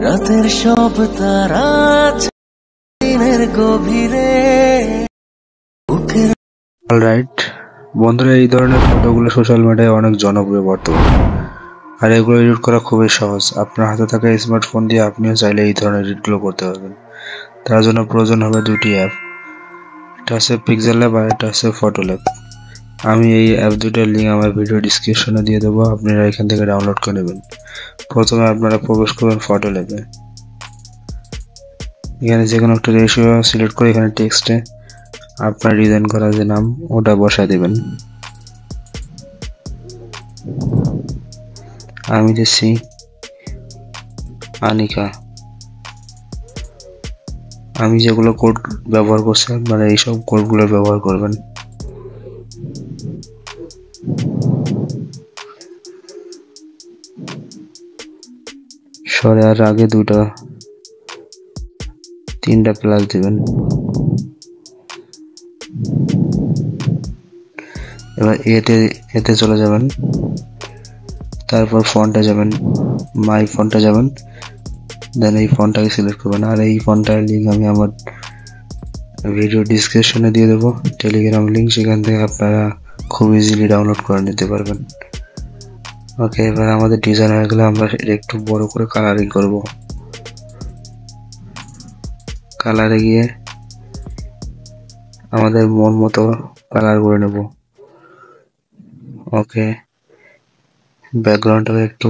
রাতের সব তারা দিনের গভীরে। অলরাইট বন্ধুরা, এই ধরনের ফটোগুলো সোশ্যাল মিডিয়ায় অনেক জনপ্রিয় বর্তমানে, আর এগুলো এডিট করা খুবই সহজ। আপনার হাতে থাকা স্মার্টফোন দিয়ে আপনিও চাইলে এই ধরনের এডিটগুলো করতে পারবেন। তার জন্য প্রয়োজন হবে দুটি অ্যাপ, এটা হচ্ছে পিক্সেল ল্যাব আর এটা হচ্ছে ফটো ল্যাব। আমি এই অ্যাপ দুটোর লিঙ্ক আমার ভিডিও ডিসক্রিপশনে দিয়ে দেবো, আপনারা এখান থেকে ডাউনলোড করে নেবেন। প্রথমে আপনারা প্রবেশ করবেন ফটো ল্যাবে। এখানে যে কোনো একটা রেশিও সিলেক্ট করে এখানে টেক্সটে আপনার ডিজাইন করা যে নাম ওটা বসায় দেবেন। আমি দিচ্ছি আনিকা। আমি যেগুলো কোড ব্যবহার করছি আপনারা এইসব কোডগুলো ব্যবহার করবেন। সরে আর আগে তিনটা প্লাস দিবেন। এবার এতে চলে যাবেন, তারপর ফন্টে যাবেন, মাই ফন্টে যাবেন, দেন এই ফন্টটাকে সিলেক্ট করবেন। আর এই ফন্টটার লিঙ্ক আমি আমার ভিডিও ডিসক্রিপশনে দিয়ে দেবো, টেলিগ্রাম লিঙ্ক, সেখান থেকে আপনারা খুব ইজিলি ডাউনলোড করে নিতে পারবেন। ওকে, এবার আমাদের ডিজাইন হয়ে গেলে আমরা একটু বড় করে কালারিং করব। কালারে গিয়ে আমাদের মন মতো কালার করে নেব। ওকে, ব্যাকগ্রাউন্ডটাকে একটু